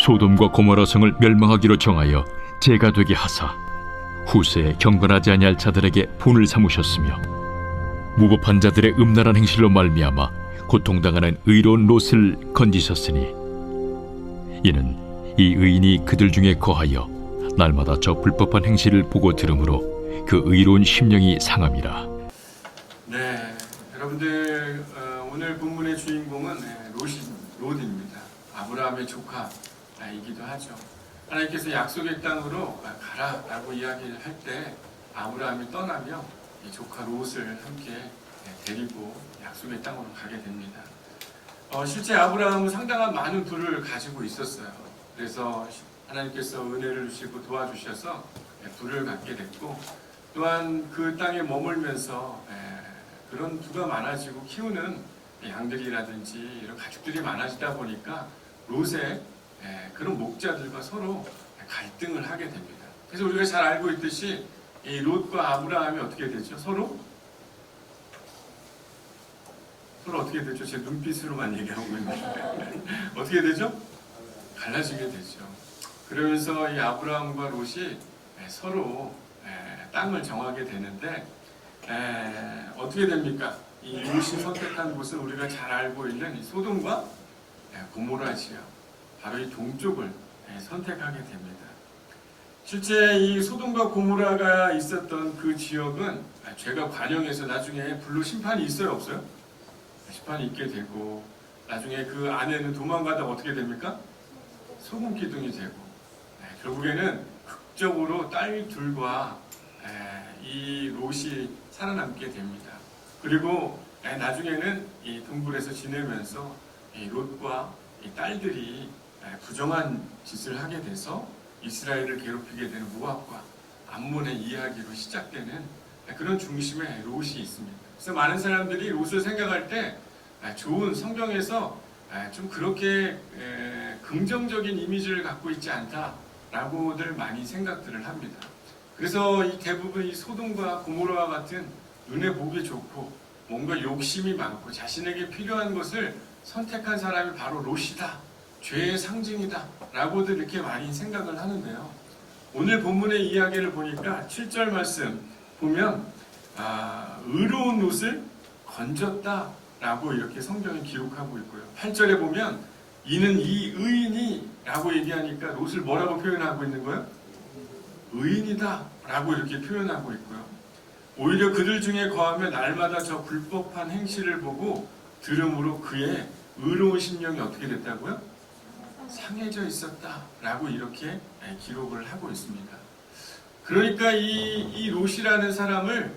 소돔과 고모라 성을 멸망하기로 정하여 제가 되게 하사 후세에 경건하지 아니할 자들에게 본을 삼으셨으며 무법한 자들의 음란한 행실로 말미암아 고통당하는 의로운 롯을 건지셨으니 이는 이 의인이 그들 중에 거하여 날마다 저 불법한 행실을 보고 들으므로 그 의로운 심령이 상함이라. 네, 여러분들 오늘 본문의 주인공은 롯입니다. 아브라함의 조카이기도 하죠. 하나님께서 약속의 땅으로 가라라고 이야기를 할 때 아브라함이 떠나며 조카 롯을 함께 데리고 약속의 땅으로 가게 됩니다. 실제 아브라함은 상당한 많은 부를 가지고 있었어요. 그래서 하나님께서 은혜를 주시고 도와주셔서 부를 갖게 됐고, 또한 그 땅에 머물면서 그런 부가 많아지고 키우는 양들이라든지 이런 가축들이 많아지다 보니까 롯의 그런 목자들과 서로 갈등을 하게 됩니다. 그래서 우리가 잘 알고 있듯이 이 롯과 아브라함이 어떻게 되죠? 서로 어떻게 되죠? 제 눈빛으로만 얘기하고 있는데 어떻게 되죠? 갈라지게 되죠. 그러면서 이 아브라함과 롯이 서로 땅을 정하게 되는데 어떻게 됩니까? 이 롯이 선택한 곳은 우리가 잘 알고 있는 이 소돔과 고모라 지역, 바로 이 동쪽을 선택하게 됩니다. 실제 이 소돔과 고모라가 있었던 그 지역은 죄가 관영해서 나중에 불로 심판이 있어요, 없어요? 심판이 있게 되고, 나중에 그 안에는 도망가다가 어떻게 됩니까? 소금 기둥이 되고, 결국에는 극적으로 딸 둘과 이 롯이 살아남게 됩니다. 그리고 나중에는 이 동굴에서 지내면서 이 롯과 이 딸들이 부정한 짓을 하게 돼서 이스라엘을 괴롭히게 되는 모압과 암몬의 이야기로 시작되는 그런 중심에 롯이 있습니다. 그래서 많은 사람들이 롯을 생각할 때 좋은 성경에서 좀 그렇게 긍정적인 이미지를 갖고 있지 않다라고들 많이 생각들을 합니다. 그래서 이 대부분 이 소돔과 고모라와 같은 눈에 보기 좋고 뭔가 욕심이 많고 자신에게 필요한 것을 선택한 사람이 바로 롯이다, 죄의 상징이다 라고들 이렇게 많이 생각을 하는데요. 오늘 본문의 이야기를 보니까 7절 말씀 보면 의로운 롯을 건졌다 라고 이렇게 성경이 기록하고 있고요. 8절에 보면 이는 이 의인이 라고 얘기하니까 롯을 뭐라고 표현하고 있는 거예요? 의인이다 라고 이렇게 표현하고 있고요. 오히려 그들 중에 거하며 날마다 저 불법한 행실을 보고 들음으로 그의 의로운 심령이 어떻게 됐다고요? 상해져 있었다 라고 이렇게 기록을 하고 있습니다. 그러니까 이 롯이라는 사람을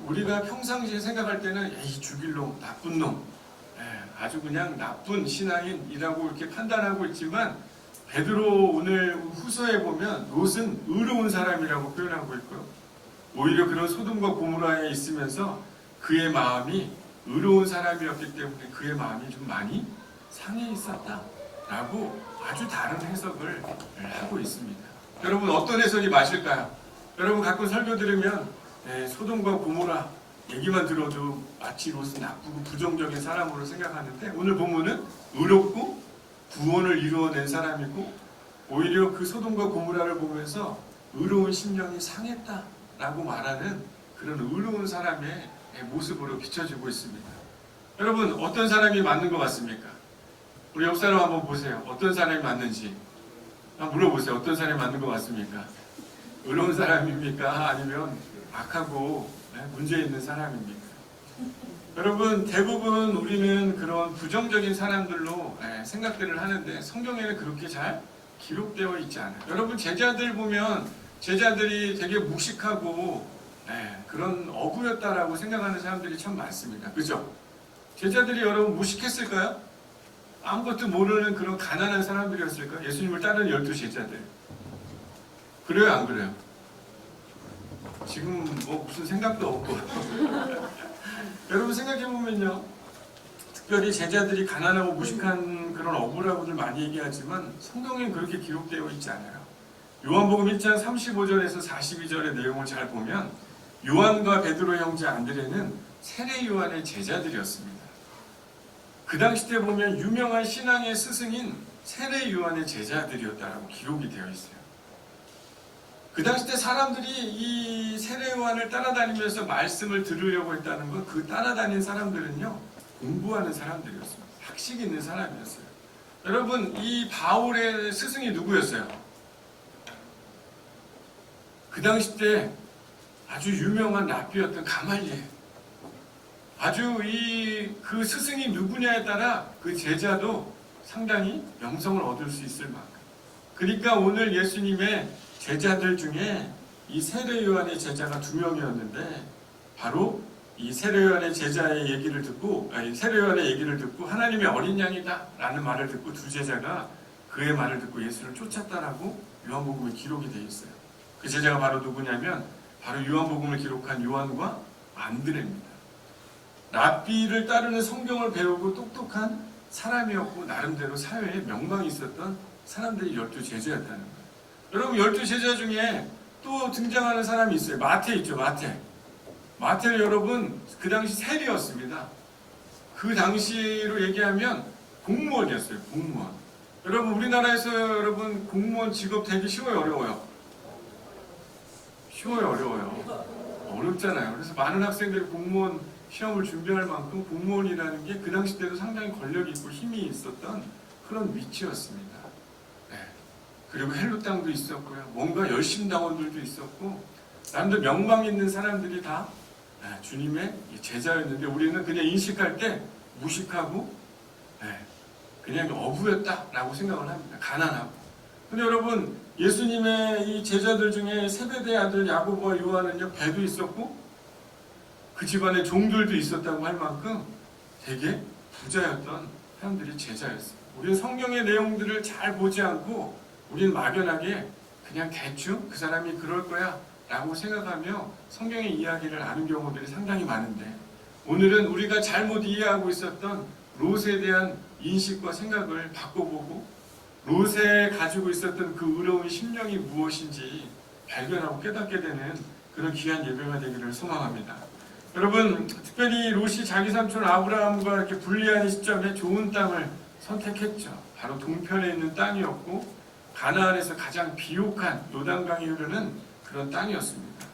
우리가 평상시에 생각할 때는 이 죽일 놈, 나쁜 놈, 아주 그냥 나쁜 신앙인이라고 이렇게 판단하고 있지만 베드로 오늘 후서에 보면 롯은 의로운 사람이라고 표현하고 있고요. 오히려 그런 소돔과 고모라에 있으면서 그의 마음이 의로운 사람이었기 때문에 그의 마음이 좀 많이 상해 있었다라고 아주 다른 해석을 하고 있습니다. 여러분 어떤 해석이 맞을까요? 여러분 가끔 설교 들으면 소돔과 고모라 얘기만 들어도 마치 롯은 나쁘고 부정적인 사람으로 생각하는데 오늘 본문은 의롭고 구원을 이루어낸 사람이고 오히려 그 소돔과 고모라를 보면서 의로운 심령이 상했다라고 말하는 그런 의로운 사람의 모습으로 비춰지고 있습니다. 여러분 어떤 사람이 맞는 것 같습니까? 우리 옆 사람 한번 보세요. 어떤 사람이 맞는지 한번 물어보세요. 어떤 사람이 맞는 것 같습니까? 의로운 사람입니까? 아니면 악하고 문제 있는 사람입니까? 여러분 대부분 우리는 그런 부정적인 사람들로 생각들을 하는데 성경에는 그렇게 잘 기록되어 있지 않아요. 여러분 제자들 보면 제자들이 되게 무식하고 그런 어부였다라고 생각하는 사람들이 참 많습니다. 그죠? 제자들이 여러분 무식했을까요? 아무것도 모르는 그런 가난한 사람들이었을까요? 예수님을 따르는 12제자들. 그래요? 안 그래요? 지금 뭐 무슨 생각도 없고 여러분 생각해보면요, 특별히 제자들이 가난하고 무식한 그런 어부라고들 많이 얘기하지만 성경에는 그렇게 기록되어 있지 않아요. 요한복음 1장 35절에서 42절의 내용을 잘 보면 요한과 베드로 형제 안드레는 세례 요한의 제자들이었습니다. 그 당시 때 보면 유명한 신앙의 스승인 세례 요한의 제자들이었다라고 기록이 되어 있어요. 그 당시 때 사람들이 이 세례 요한을 따라다니면서 말씀을 들으려고 했다는 건 그 따라다닌 사람들은요, 공부하는 사람들이었습니다. 학식 있는 사람이었어요. 여러분, 이 바울의 스승이 누구였어요? 그 당시 때 아주 유명한 랍비였던 가말리엘. 아주 그 스승이 누구냐에 따라 그 제자도 상당히 명성을 얻을 수 있을 만큼. 그러니까 오늘 예수님의 제자들 중에 이 세례 요한의 제자가 2명이었는데, 바로 이 세례 요한의 제자의 얘기를 듣고, 세례 요한의 얘기를 듣고 하나님의 어린 양이다 라는 말을 듣고 두 제자가 그의 말을 듣고 예수를 쫓았다라고 요한복음에 기록이 되어 있어요. 그 제자가 바로 누구냐면 바로 요한복음을 기록한 요한과 안드레입니다. 랍비를 따르는 성경을 배우고 똑똑한 사람이었고 나름대로 사회에 명망이 있었던 사람들이 12제자였다는 거예요. 여러분, 12제자 중에 또 등장하는 사람이 있어요. 마태 있죠. 마태는 여러분 그 당시 세리였습니다. 그 당시로 얘기하면 공무원이었어요. 공무원. 여러분, 우리나라에서 여러분 공무원 직업 되기 쉬워요, 어려워요? 쉬워요, 어려워요? 어렵잖아요. 그래서 많은 학생들이 공무원 시험을 준비할 만큼 공무원이라는 게 그 당시 때도 상당히 권력이 있고 힘이 있었던 그런 위치였습니다. 네. 그리고 헬로 땅도 있었고요. 뭔가 열심당원들도 있었고, 남들 명망 있는 사람들이 다 주님의 제자였는데, 우리는 그냥 인식할 때 무식하고 그냥 어부였다라고 생각을 합니다. 가난하고. 근데 여러분, 예수님의 이 제자들 중에 세베대의 아들 야고보와 요한은요, 배도 있었고 그 집안에 종들도 있었다고 할 만큼 되게 부자였던 사람들이 제자였어요. 우리는 성경의 내용들을 잘 보지 않고 우리는 막연하게 그냥 대충 그 사람이 그럴 거야 라고 생각하며 성경의 이야기를 아는 경우들이 상당히 많은데, 오늘은 우리가 잘못 이해하고 있었던 롯에 대한 인식과 생각을 바꿔보고 롯에 가지고 있었던 그 의로운 심령이 무엇인지 발견하고 깨닫게 되는 그런 귀한 예배가 되기를 소망합니다. 여러분, 특별히 롯이 자기 삼촌 아브라함과 이렇게 분리하는 시점에 좋은 땅을 선택했죠. 바로 동편에 있는 땅이었고 가나안에서 가장 비옥한 요단강이 흐르는 그런 땅이었습니다.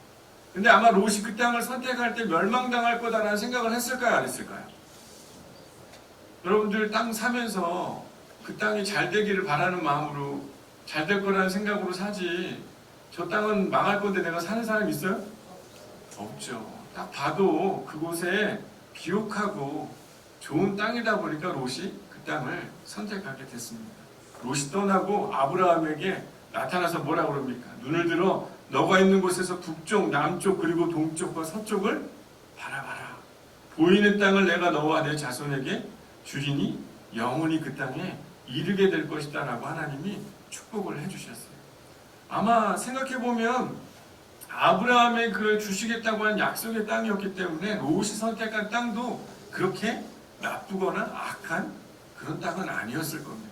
근데 아마 롯이 그 땅을 선택할 때 멸망당할 거다라는 생각을 했을까요, 안 했을까요? 여러분들 땅 사면서 그 땅이 잘 되기를 바라는 마음으로 잘 될 거라는 생각으로 사지, 저 땅은 망할 건데 내가 사는 사람 있어요? 없죠. 딱 봐도 그곳에 비옥하고 좋은 땅이다 보니까 롯이 그 땅을 선택하게 됐습니다. 롯이 떠나고 아브라함에게 나타나서 뭐라 그럽니까? 눈을 들어 너가 있는 곳에서 북쪽, 남쪽, 그리고 동쪽과 서쪽을 바라봐라. 보이는 땅을 내가 너와 내 자손에게 주리니 영원히 그 땅에 이르게 될 것이다 라고 하나님이 축복을 해주셨어요. 아마 생각해보면 아브라함의 그 주시겠다고 한 약속의 땅이었기 때문에 롯이 선택한 땅도 그렇게 나쁘거나 악한 그런 땅은 아니었을 겁니다.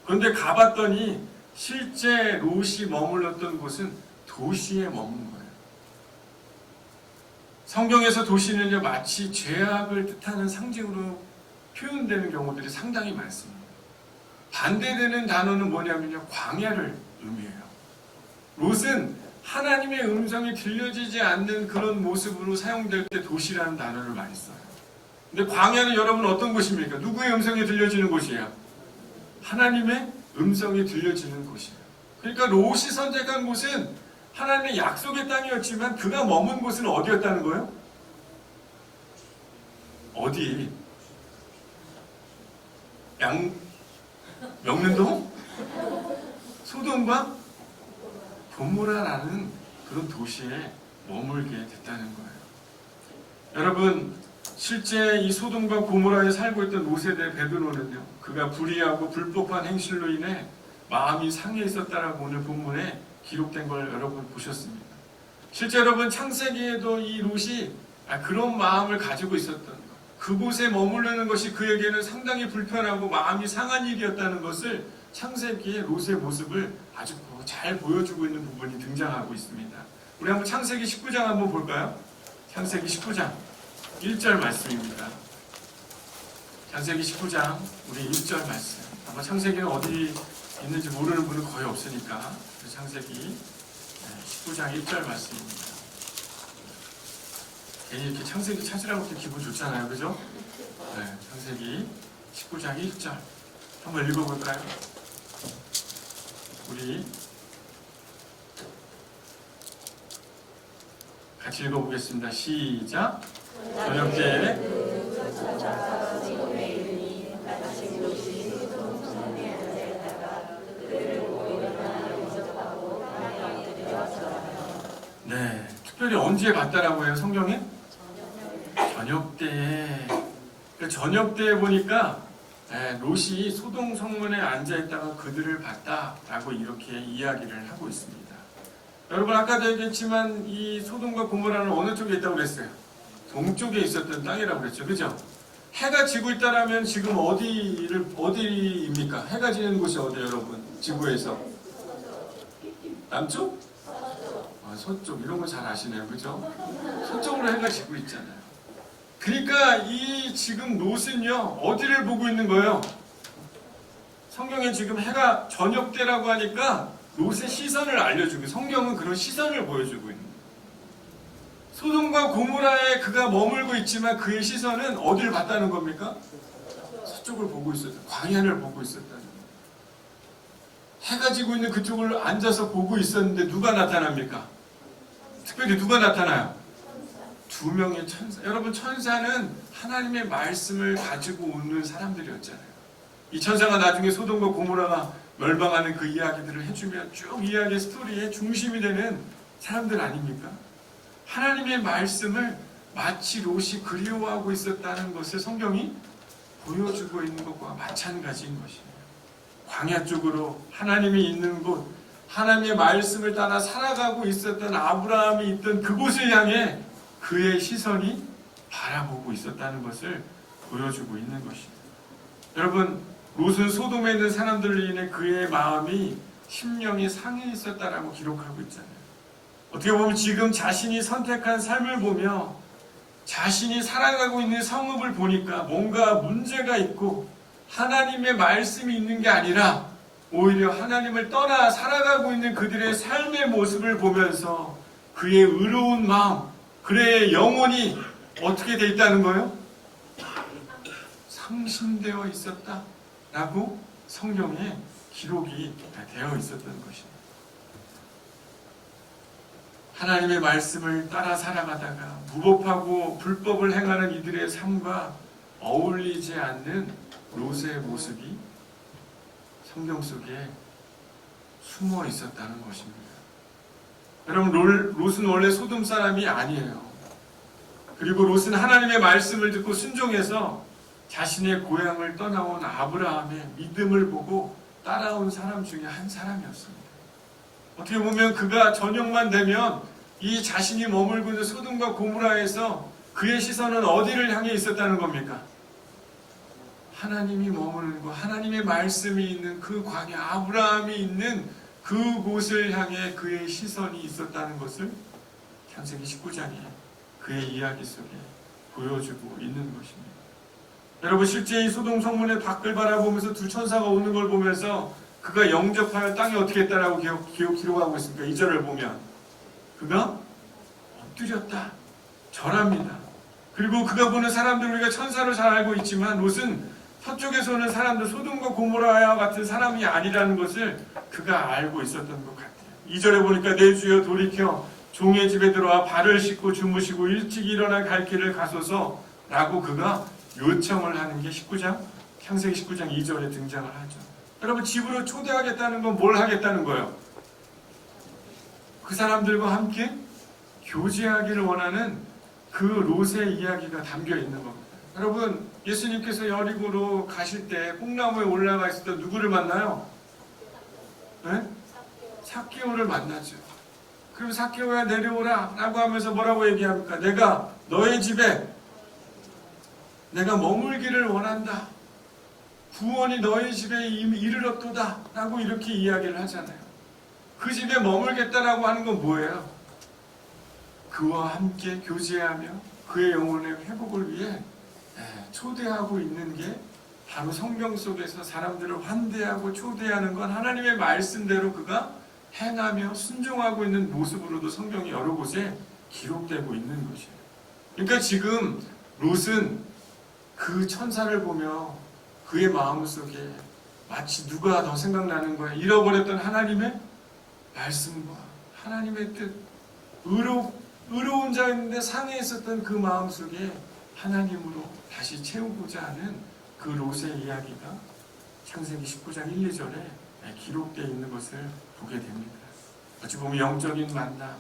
그런데 가봤더니 실제 롯이 머물렀던 곳은 도시에 머문 거예요. 성경에서 도시는요, 마치 죄악을 뜻하는 상징으로 표현되는 경우들이 상당히 많습니다. 반대되는 단어는 뭐냐면요, 광야를 의미해요. 롯은 하나님의 음성이 들려지지 않는 그런 모습으로 사용될 때 도시라는 단어를 많이 써요. 근데 광야는 여러분 어떤 곳입니까? 누구의 음성이 들려지는 곳이에요? 하나님의 음성이 들려지는 곳이에요. 그러니까 롯이 선택한 곳은 하나님의 약속의 땅이었지만 그가 머문 곳은 어디였다는 거예요? 어디? 명륜동? 소돔과 고모라라는 그런 도시에 머물게 됐다는 거예요. 여러분, 실제 이 소돔과 고모라에 살고 있던 롯에 대해 베드로는요, 그가 불의하고 불법한 행실로 인해 마음이 상해 있었다라고 오늘 본문에 기록된 걸 여러분 보셨습니다. 실제 여러분, 창세기에도 이 롯이 그런 마음을 가지고 있었던 것, 그곳에 머무르는 것이 그에게는 상당히 불편하고 마음이 상한 일이었다는 것을 창세기의 롯의 모습을 아주 잘 보여주고 있는 부분이 등장하고 있습니다. 우리 한번 창세기 19장 한번 볼까요? 창세기 19장 1절 말씀입니다. 창세기 19장 우리 1절 말씀. 아마 창세기는 어디 있는지 모르는 분은 거의 없으니까 창세기 19장 1절 말씀입니다. 괜히 이렇게 창세기 찾으라고 이렇게 기분 좋잖아요, 그죠? 네, 창세기 19장 1절 한번 읽어볼까요? 우리 같이 읽어보겠습니다. 시작. 저녁 때에 네, 특별히 언제 봤다라고 해요, 성경에? 저녁 때에. 저녁 때에 보니까 롯이 소돔 성문에 앉아있다가 그들을 봤다라고 이렇게 이야기를 하고 있습니다. 여러분 아까도 얘기했지만 이 소돔과 고모라는 어느 쪽에 있다고 그랬어요? 동쪽에 있었던 땅이라고 그랬죠, 그죠? 해가 지고 있다라면 지금 어디입니까? 해가 지는 곳이 어디예요, 여러분? 지구에서 남쪽? 서쪽, 이런 거 잘 아시네요, 그죠? 서쪽으로 해가 지고 있잖아요. 그러니까 이 지금 롯은요 어디를 보고 있는 거예요? 성경에 지금 해가 저녁 때라고 하니까 롯의 시선을 알려주고, 성경은 그런 시선을 보여주고 있는 거예요. 소돔과 고모라에 그가 머물고 있지만 그의 시선은 어디를 봤다는 겁니까? 서쪽을 보고 있었다. 광야를 보고 있었다는 거예요. 해가 지고 있는 그쪽을 앉아서 보고 있었는데 누가 나타납니까? 특별히 누가 나타나요? 두 명의 천사. 여러분, 천사는 하나님의 말씀을 가지고 오는 사람들이었잖아요. 이 천사가 나중에 소돔과 고모라가 멸망하는 그 이야기들을 해주면 쭉 이야기의 스토리의 중심이 되는 사람들 아닙니까? 하나님의 말씀을 마치 롯이 그리워하고 있었다는 것을 성경이 보여주고 있는 것과 마찬가지인 것이에요. 광야 쪽으로 하나님이 있는 곳, 하나님의 말씀을 따라 살아가고 있었던 아브라함이 있던 그곳을 향해 그의 시선이 바라보고 있었다는 것을 보여주고 있는 것입니다. 여러분, 롯은 소돔에 있는 사람들로 인해 그의 마음이 심령이 상해 있었다라고 기록하고 있잖아요. 어떻게 보면 지금 자신이 선택한 삶을 보며 자신이 살아가고 있는 성읍을 보니까 뭔가 문제가 있고 하나님의 말씀이 있는 게 아니라 오히려 하나님을 떠나 살아가고 있는 그들의 삶의 모습을 보면서 그의 의로운 마음, 그의 영혼이 어떻게 돼 있다는 거예요? 상심되어 있었다라고 성경에 기록이 되어 있었던 것입니다. 하나님의 말씀을 따라 살아가다가 무법하고 불법을 행하는 이들의 삶과 어울리지 않는 롯의 모습이 성경 속에 숨어 있었다는 것입니다. 여러분, 롯은 원래 소돔 사람이 아니에요. 그리고 롯은 하나님의 말씀을 듣고 순종해서 자신의 고향을 떠나온 아브라함의 믿음을 보고 따라온 사람 중에 한 사람이었습니다. 어떻게 보면 그가 저녁만 되면 이 자신이 머물고 있는 소돔과 고모라에서 그의 시선은 어디를 향해 있었다는 겁니까? 하나님이 머무는 곳, 하나님의 말씀이 있는 그 광야, 아브라함이 있는 그곳을 향해 그의 시선이 있었다는 것을 창세기 19장에 그의 이야기 속에 보여주고 있는 것입니다. 여러분, 실제 이 소돔 성문의 밖을 바라보면서 두 천사가 오는 걸 보면서 그가 영접하여 땅에 어떻게 했다라고 기록하고 있습니까? 2절을 보면 그가 엎드렸다, 절합니다. 그리고 그가 보는 사람들, 우리가 천사로 잘 알고 있지만 롯은 서쪽에서 오는 사람들, 소돔과 고모라와 같은 사람이 아니라는 것을 그가 알고 있었던 것 같아요. 2절에 보니까 내 주여 돌이켜 종의 집에 들어와 발을 씻고 주무시고 일찍 일어나 갈 길을 가소서 라고 그가 요청을 하는 게 창세기 19장 2절에 등장을 하죠. 여러분, 집으로 초대하겠다는 건 뭘 하겠다는 거예요? 그 사람들과 함께 교제하기를 원하는 그 롯의 이야기가 담겨 있는 겁니다. 여러분, 예수님께서 여리고로 가실 때 뽕나무에 올라가 있었던 누구를 만나요? 네? 삭개오를 만나죠. 그럼 삭개오야 내려오라 라고 하면서 뭐라고 얘기합니까? 내가 너의 집에 내가 머물기를 원한다. 구원이 너희 집에 이르렀도다 라고 이렇게 이야기를 하잖아요. 그 집에 머물겠다라고 하는 건 뭐예요? 그와 함께 교제하며 그의 영혼의 회복을 위해 초대하고 있는 게 바로 성경 속에서 사람들을 환대하고 초대하는 건 하나님의 말씀대로 그가 행하며 순종하고 있는 모습으로도 성경이 여러 곳에 기록되고 있는 것이에요. 그러니까 지금 롯은 그 천사를 보며 그의 마음속에 마치 누가 더 생각나는 거야. 잃어버렸던 하나님의 말씀과 하나님의 뜻, 의로운 자였는데 상해 있었던 그 마음속에 하나님으로 다시 채우고자 하는 그 롯의 이야기가 창세기 19장 1, 2절에 기록되어 있는 것을 보게 됩니다. 어찌 보면 영적인 만남,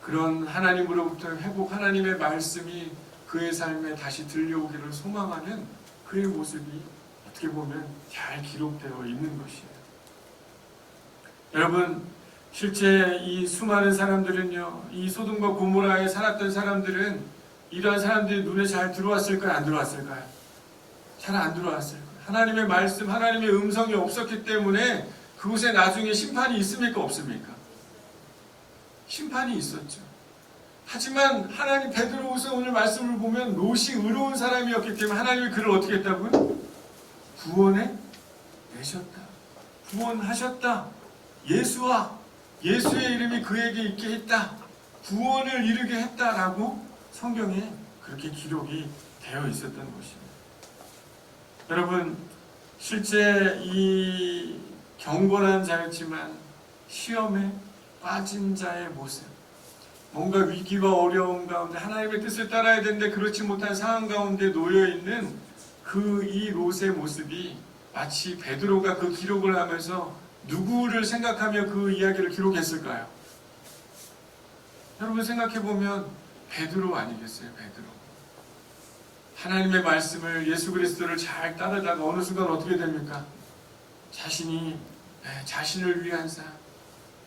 그런 하나님으로부터 회복, 하나님의 말씀이 그의 삶에 다시 들려오기를 소망하는 그의 모습이 어떻게 보면 잘 기록되어 있는 것이에요. 여러분, 실제 이 수많은 사람들은요, 이 소돔과 고모라에 살았던 사람들은 이러한 사람들이 눈에 잘 들어왔을까요? 안 들어왔을까요? 잘 안 들어왔을 거예요. 하나님의 말씀, 하나님의 음성이 없었기 때문에 그곳에 나중에 심판이 있습니까? 없습니까? 심판이 있었죠. 하지만 하나님, 베드로후서 오늘 말씀을 보면 롯이 의로운 사람이었기 때문에 하나님이 그를 어떻게 했다고요? 구원해 내셨다. 구원하셨다. 예수의 이름이 그에게 있게 했다. 구원을 이루게 했다라고 성경에 그렇게 기록이 되어 있었던 것입니다. 여러분, 실제 이 경건한 자였지만 시험에 빠진 자의 모습, 뭔가 위기와 어려움 가운데 하나님의 뜻을 따라야 되는데 그렇지 못한 상황 가운데 놓여있는 이 롯의 모습이 마치 베드로가 그 기록을 하면서 누구를 생각하며 그 이야기를 기록했을까요? 여러분 생각해보면 베드로 아니겠어요? 베드로. 하나님의 말씀을, 예수 그리스도를 잘 따르다가 어느 순간 어떻게 됩니까? 자신을 위한 삶,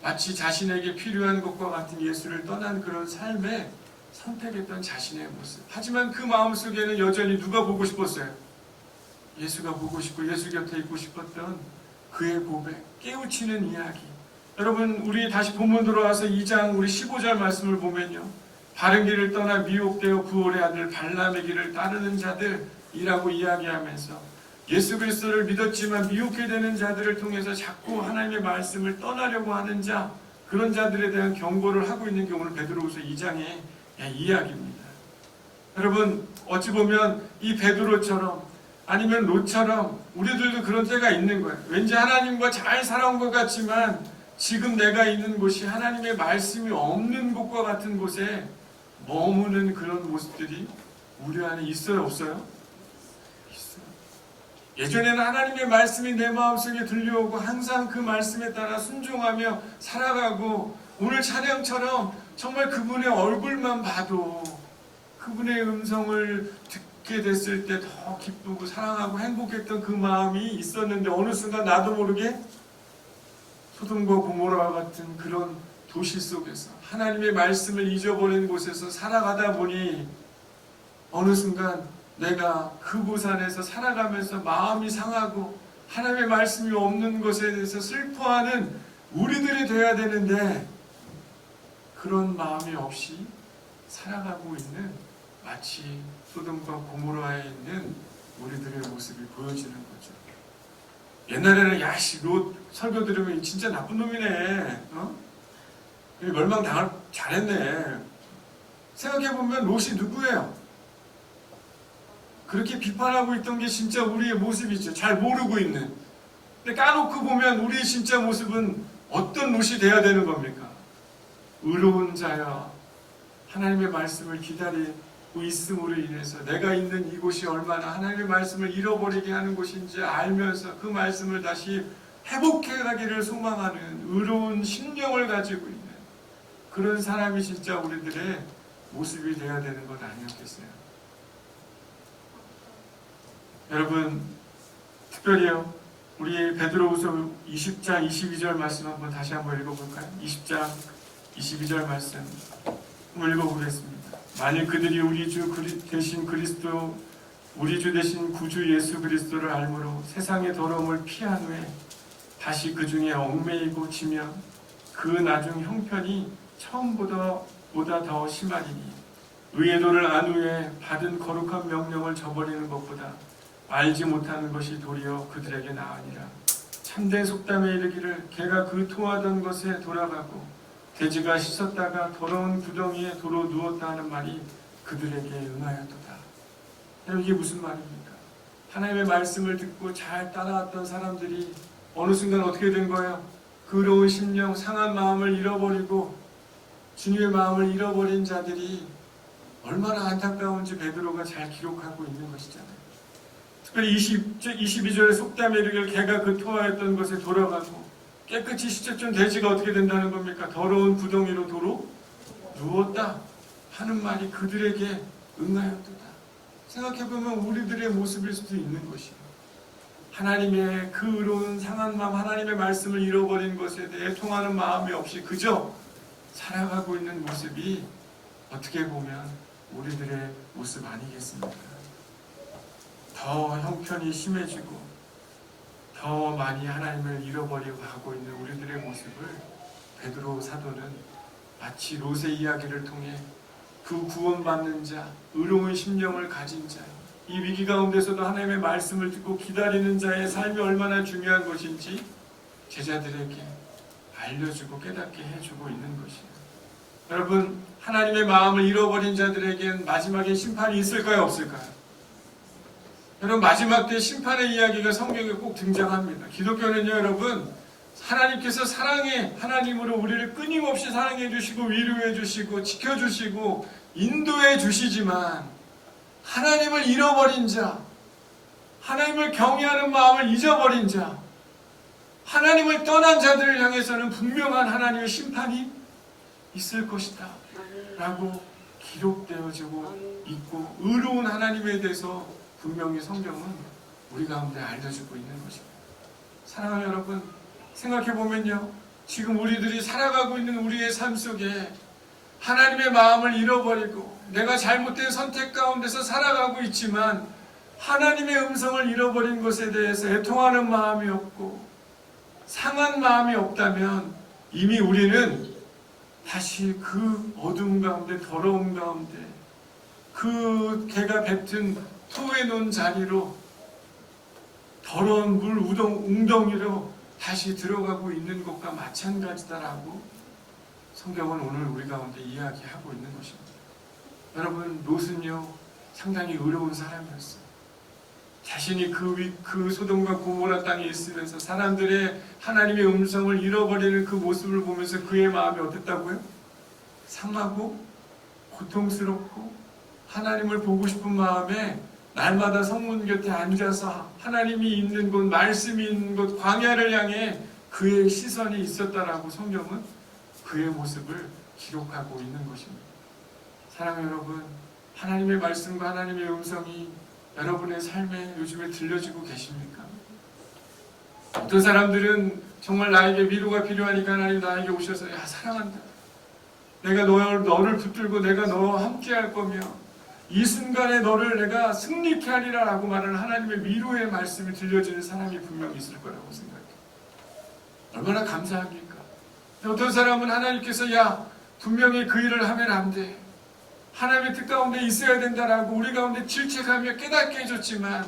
마치 자신에게 필요한 것과 같은 예수를 떠난 그런 삶에 선택했던 자신의 모습. 하지만 그 마음속에는 여전히 누가 보고 싶었어요? 예수가 보고 싶고 예수 곁에 있고 싶었던 그의 고백, 깨우치는 이야기. 여러분, 우리 다시 본문 들어와서 2장 우리 15절 말씀을 보면요, 바른 길을 떠나 미혹되어 부올의 아들 발람의 길을 따르는 자들이라고 이야기하면서 예수 그리스도를 믿었지만 미혹게 되는 자들을 통해서 자꾸 하나님의 말씀을 떠나려고 하는 자, 그런 자들에 대한 경고를 하고 있는 게 오늘 베드로후서 2장의 이야기입니다. 여러분, 어찌 보면 이 베드로처럼 아니면 롯처럼 우리들도 그런 때가 있는 거예요. 왠지 하나님과 잘 살아온 것 같지만 지금 내가 있는 곳이 하나님의 말씀이 없는 곳과 같은 곳에 머무는 그런 모습들이 우리 안에 있어요, 없어요? 있어요. 예전에는 하나님의 말씀이 내 마음속에 들려오고 항상 그 말씀에 따라 순종하며 살아가고, 오늘 찬양처럼 정말 그분의 얼굴만 봐도 그분의 음성을 듣게 됐을 때 더 기쁘고 사랑하고 행복했던 그 마음이 있었는데 어느 순간 나도 모르게 소돔과 고모라와 같은 그런 도시 속에서 하나님의 말씀을 잊어버린 곳에서 살아가다 보니 어느 순간 내가 그곳 안에서 살아가면서 마음이 상하고 하나님의 말씀이 없는 것에 대해서 슬퍼하는 우리들이 되어야 되는데 그런 마음이 없이 살아가고 있는, 마치 소돔과 고모라에 있는 우리들의 모습이 보여지는 거죠. 옛날에는 야씨 롯 설교 들으면 진짜 나쁜 놈이네, 멸망당할 잘했네. 생각해보면 롯이 누구예요? 그렇게 비판하고 있던 게 진짜 우리의 모습이죠. 잘 모르고 있는. 근데 까놓고 보면 우리의 진짜 모습은 어떤 롯이 돼야 되는 겁니까? 의로운 자야, 하나님의 말씀을 기다리고 있음으로 인해서 내가 있는 이곳이 얼마나 하나님의 말씀을 잃어버리게 하는 곳인지 알면서 그 말씀을 다시 회복해가기를 소망하는 의로운 심령을 가지고 있는 그런 사람이 진짜 우리들의 모습이 되어야 되는 것 아니었겠어요? 여러분, 특별히요, 우리 베드로후서 20장 22절 말씀 다시 한번 읽어볼까요? 20장 22절 말씀 한번 읽어보겠습니다. 만일 그들이 우리 주 대신 그리스도, 우리 주 대신 구주 예수 그리스도를 알므로 세상의 더러움을 피한 후에 다시 그 중에 얽매이고 지면 그 나중 형편이 처음보다 더 심하리니, 의의 도를 안 후에 받은 거룩한 명령을 저버리는 것보다 알지 못하는 것이 도리어 그들에게 나으니라. 참된 속담에 이르기를 개가 그 토하던 것에 돌아가고 돼지가 씻었다가 더러운 구덩이에 도로 누웠다 하는 말이 그들에게 응하였도다. 이게 무슨 말입니까? 하나님의 말씀을 듣고 잘 따라왔던 사람들이 어느 순간 어떻게 된 거예요? 그로운 심령, 상한 마음을 잃어버리고 주님의 마음을 잃어버린 자들이 얼마나 안타까운지 베드로가 잘 기록하고 있는 것이잖아요. 특별히 22절에 속담에 이르기를 개가 그 토하였던 것에 돌아가고 깨끗이 씻었던 돼지가 어떻게 된다는 겁니까? 더러운 구덩이로 도로 누웠다 하는 말이 그들에게 응하였도다. 생각해보면 우리들의 모습일 수도 있는 것이에요. 하나님의 그 의로운 상한 마음, 하나님의 말씀을 잃어버린 것에 대해 애통하는 마음이 없이 그저 살아가고 있는 모습이 어떻게 보면 우리들의 모습 아니겠습니까? 더 형편이 심해지고 더 많이 하나님을 잃어버리고 가고 있는 우리들의 모습을 베드로 사도는 마치 롯의 이야기를 통해 그 구원받는 자, 의로운 심령을 가진 자, 이 위기 가운데서도 하나님의 말씀을 듣고 기다리는 자의 삶이 얼마나 중요한 것인지 제자들에게 알려주고 깨닫게 해주고 있는 것이에요. 여러분, 하나님의 마음을 잃어버린 자들에겐 마지막에 심판이 있을까요? 없을까요? 여러분, 마지막 때 심판의 이야기가 성경에 꼭 등장합니다. 기독교는요, 여러분, 하나님께서 사랑의 하나님으로 우리를 끊임없이 사랑해 주시고 위로해 주시고 지켜주시고 인도해 주시지만 하나님을 잃어버린 자, 하나님을 경외하는 마음을 잊어버린 자, 하나님을 떠난 자들을 향해서는 분명한 하나님의 심판이 있을 것이다 라고 기록되어지고 있고, 의로운 하나님에 대해서 분명히 성경은 우리 가운데 알려주고 있는 것입니다. 사랑하는 여러분, 생각해보면요, 지금 우리들이 살아가고 있는 우리의 삶 속에 하나님의 마음을 잃어버리고 내가 잘못된 선택 가운데서 살아가고 있지만 하나님의 음성을 잃어버린 것에 대해서 애통하는 마음이 없고 상한 마음이 없다면 이미 우리는 다시 그 어둠 가운데, 더러움 가운데, 그 개가 뱉은 토해 놓은 자리로, 더러운 물 웅덩이로 다시 들어가고 있는 것과 마찬가지다라고 성경은 오늘 우리 가운데 이야기하고 있는 것입니다. 여러분, 롯은요 상당히 의로운 사람이었어요. 자신이 그 소돔과 고모라 땅에 있으면서 사람들의 하나님의 음성을 잃어버리는 그 모습을 보면서 그의 마음이 어땠다고요? 상하고 고통스럽고 하나님을 보고 싶은 마음에 날마다 성문 곁에 앉아서 하나님이 있는 곳, 말씀이 있는 곳, 광야를 향해 그의 시선이 있었다라고 성경은 그의 모습을 기록하고 있는 것입니다. 사랑하는 여러분, 하나님의 말씀과 하나님의 음성이 여러분의 삶에 요즘에 들려지고 계십니까? 어떤 사람들은 정말 나에게 위로가 필요하니까 하나님 나에게 오셔서, 야, 사랑한다, 내가 너를 붙들고 내가 너와 함께 할 거며 이 순간에 너를 내가 승리케 하리라 라고 말하는 하나님의 위로의 말씀이 들려지는 사람이 분명히 있을 거라고 생각해요. 얼마나 감사합니까? 어떤 사람은 하나님께서, 야, 분명히 그 일을 하면 안 돼, 하나님의 뜻 가운데 있어야 된다라고 우리 가운데 질책하며 깨닫게 해줬지만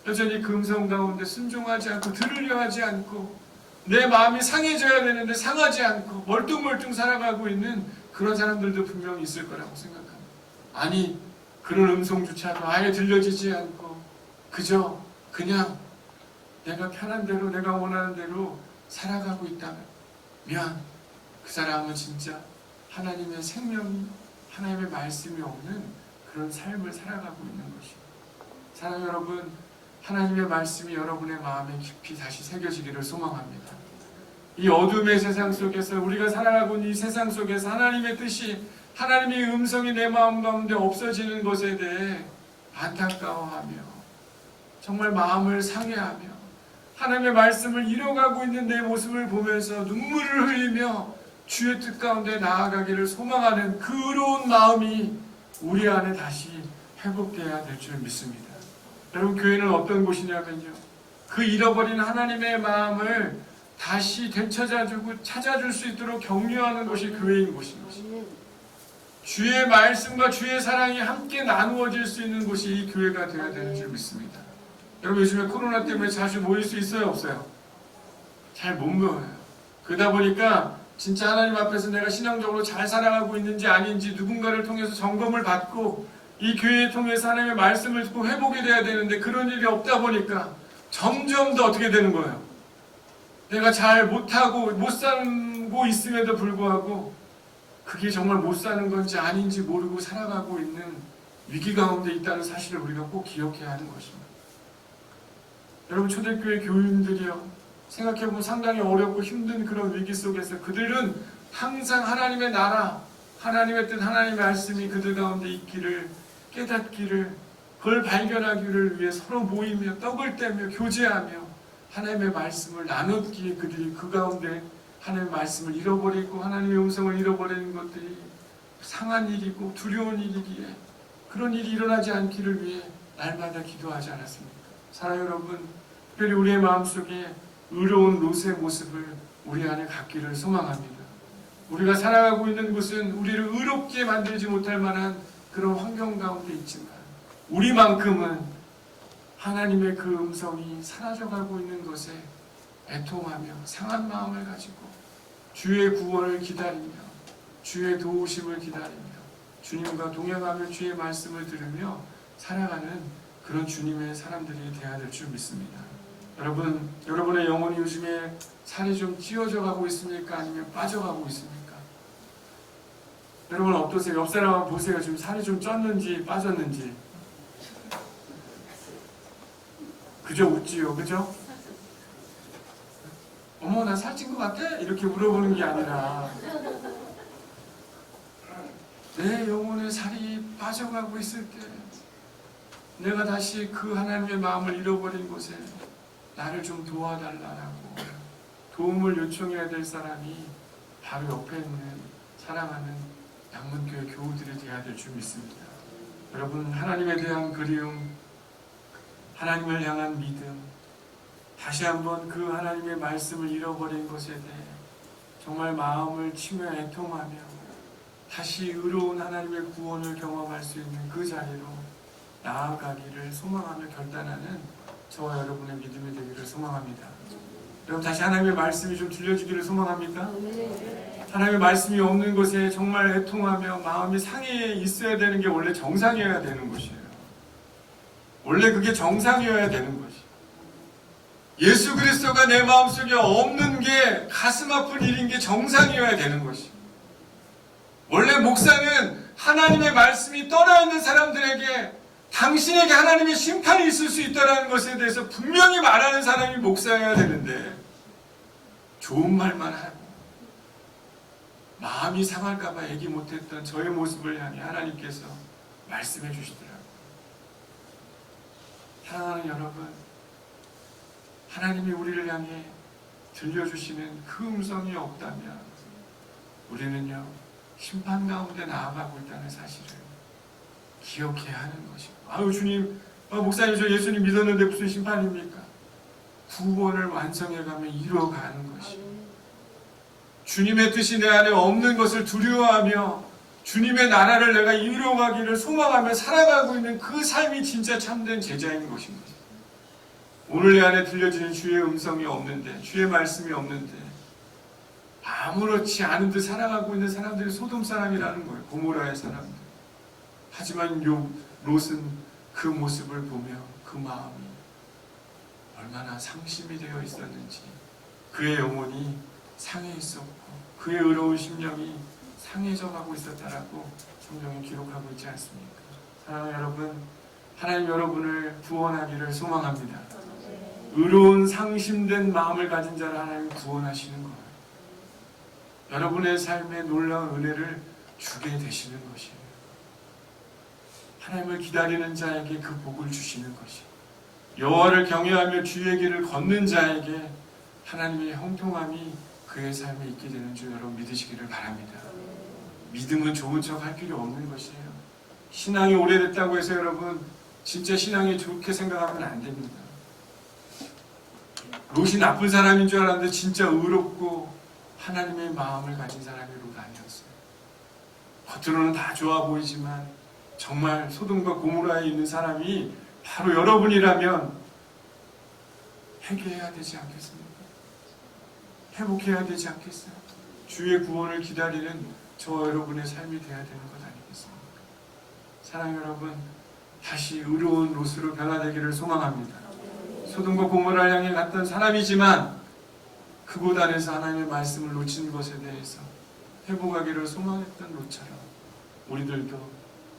여전히 그 음성 가운데 순종하지 않고 들으려 하지 않고 내 마음이 상해져야 되는데 상하지 않고 멀뚱멀뚱 살아가고 있는 그런 사람들도 분명히 있을 거라고 생각합니다. 아니, 그런 음성조차도 아예 들려지지 않고 그냥 내가 편한 대로, 내가 원하는 대로 살아가고 있다면 그 사람은 진짜 하나님의 생명이, 하나님의 말씀이 없는 그런 삶을 살아가고 있는 것입니다. 사랑하는 여러분, 하나님의 말씀이 여러분의 마음에 깊이 다시 새겨지기를 소망합니다. 이 어둠의 세상 속에서, 우리가 살아가고 있는 이 세상 속에서 하나님의 뜻이, 하나님의 음성이 내 마음 가운데 없어지는 것에 대해 안타까워하며 정말 마음을 상해하며 하나님의 말씀을 잃어가고 있는 내 모습을 보면서 눈물을 흘리며 주의 뜻 가운데 나아가기를 소망하는 그 의로운 마음이 우리 안에 다시 회복되어야 될 줄 믿습니다. 여러분, 교회는 어떤 곳이냐면요, 그 잃어버린 하나님의 마음을 다시 되찾아주고 찾아줄 수 있도록 격려하는 곳이 교회인 곳인 것입니다. 주의 말씀과 주의 사랑이 함께 나누어질 수 있는 곳이 이 교회가 되어야 되는 줄 믿습니다. 여러분 요즘에 코로나 때문에 자주 모일 수 있어요, 없어요? 잘 못 모여요. 그러다 보니까 진짜 하나님 앞에서 내가 신앙적으로 잘 살아가고 있는지 아닌지 누군가를 통해서 점검을 받고 이 교회를 통해서 하나님의 말씀을 듣고 회복이 돼야 되는데 그런 일이 없다 보니까 점점 더 어떻게 되는 거예요? 내가 잘 못하고 못 살고 있음에도 불구하고 그게 정말 못 사는 건지 아닌지 모르고 살아가고 있는 위기 가운데 있다는 사실을 우리가 꼭 기억해야 하는 것입니다. 여러분 초대교회 교인들이요, 생각해보면 상당히 어렵고 힘든 그런 위기 속에서 그들은 항상 하나님의 나라, 하나님의 뜻, 하나님의 말씀이 그들 가운데 있기를 깨닫기를, 그걸 발견하기를 위해 서로 모이며 떡을 떼며 교제하며 하나님의 말씀을 나눴기에 그들이 그 가운데 하나님의 말씀을 잃어버리고 하나님의 음성을 잃어버리는 것들이 상한 일이고 두려운 일이기에 그런 일이 일어나지 않기를 위해 날마다 기도하지 않았습니까? 사랑하는 여러분, 특별히 우리의 마음속에 의로운 롯의 모습을 우리 안에 갖기를 소망합니다. 우리가 살아가고 있는 곳은 우리를 의롭게 만들지 못할 만한 그런 환경 가운데 있지만 우리만큼은 하나님의 그 음성이 사라져가고 있는 것에 애통하며 상한 마음을 가지고 주의 구원을 기다리며 주의 도우심을 기다리며 주님과 동행하며 주의 말씀을 들으며 살아가는 그런 주님의 사람들이 되어야 될 줄 믿습니다. 여러분, 여러분의 영혼이 요즘에 살이 좀 찌워져 가고 있습니까? 아니면 빠져가고 있습니까? 여러분 어떠세요? 옆 사람 한번 보세요. 지금 살이 좀 쪘는지 빠졌는지. 그저 웃지요, 그죠? 어머, 나 살찐 것 같아? 이렇게 물어보는 게 아니라 내 영혼의 살이 빠져가고 있을 때 내가 다시 그 하나님의 마음을 잃어버린 곳에 나를 좀 도와달라고 도움을 요청해야 될 사람이 바로 옆에 있는 사랑하는 양문교회 교우들이 되어야 될 줄 믿습니다. 여러분, 하나님에 대한 그리움, 하나님을 향한 믿음, 다시 한번 그 하나님의 말씀을 잃어버린 것에 대해 정말 마음을 치며 애통하며 다시 의로운 하나님의 구원을 경험할 수 있는 그 자리로 나아가기를 소망하며 결단하는 저와 여러분의 믿음이 되기를 소망합니다. 여러분, 다시 하나님의 말씀이 좀 들려주기를 소망합니까? 하나님의 말씀이 없는 곳에 정말 애통하며 마음이 상해 있어야 되는 게 원래 정상이어야 되는 것이에요. 원래 그게 정상이어야 되는 것이. 예수 그리스도가 내 마음속에 없는 게 가슴 아픈 일인 게 정상이어야 되는 것이. 원래 목사는 하나님의 말씀이 떠나 있는 사람들에게 당신에게 하나님의 심판이 있을 수 있다는 것에 대해서 분명히 말하는 사람이 목사여야 되는데 좋은 말만 하고 마음이 상할까봐 얘기 못했던 저의 모습을 향해 하나님께서 말씀해 주시더라고요. 사랑하는 여러분, 하나님이 우리를 향해 들려주시는 그 음성이 없다면 우리는요 심판 가운데 나아가고 있다는 사실을 기억해야 하는 것입니다. 아유 주님, 목사님 저 예수님 믿었는데 무슨 심판입니까? 구원을 완성해가며 이루어가는 것입니다. 주님의 뜻이 내 안에 없는 것을 두려워하며 주님의 나라를 내가 이루어가기를 소망하며 살아가고 있는 그 삶이 진짜 참된 제자인 것입니다. 오늘 내 안에 들려지는 주의 음성이 없는데, 주의 말씀이 없는데 아무렇지 않은 듯 살아가고 있는 사람들이 소돔 사람이라는 거예요. 고모라의 사람들. 하지만 롯은 그 모습을 보며 그 마음이 얼마나 상심이 되어 있었는지, 그의 영혼이 상해 있었고 그의 의로운 심령이 상해져 가고 있었다라고 성경이 기록하고 있지 않습니까? 사랑하는 여러분, 하나님 여러분을 구원하기를 소망합니다. 의로운 상심된 마음을 가진 자를 하나님 구원하시는 거예요. 여러분의 삶에 놀라운 은혜를 주게 되시는 것이에요. 하나님을 기다리는 자에게 그 복을 주시는 것이에요. 여호와를 경외하며 주의 길을 걷는 자에게 하나님의 형통함이 그의 삶에 있게 되는 줄 여러분 믿으시기를 바랍니다. 믿음은 좋은 척 할 필요 없는 것이에요. 신앙이 오래됐다고 해서 여러분 진짜 신앙이 좋게 생각하면 안 됩니다. 롯이 나쁜 사람인 줄 알았는데 진짜 의롭고 하나님의 마음을 가진 사람이 롯 아니었어요. 겉으로는 다 좋아 보이지만 정말 소돔과 고모라에 있는 사람이 바로 여러분이라면 회개해야 되지 않겠습니까? 회복해야 되지 않겠어요? 주의 구원을 기다리는 저와 여러분의 삶이 되어야 되는 것 아니겠습니까? 사랑하는 여러분, 다시 의로운 롯으로 변화되기를 소망합니다. 소돔과 고모라를 향해 갔던 사람이지만 그곳 안에서 하나님의 말씀을 놓친 것에 대해서 회복하기를 소망했던 롯처럼 우리들도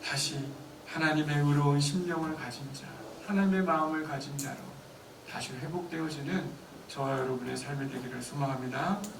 다시 하나님의 의로운 심령을 가진 자, 하나님의 마음을 가진 자로 다시 회복되어지는 저와 여러분의 삶이 되기를 소망합니다.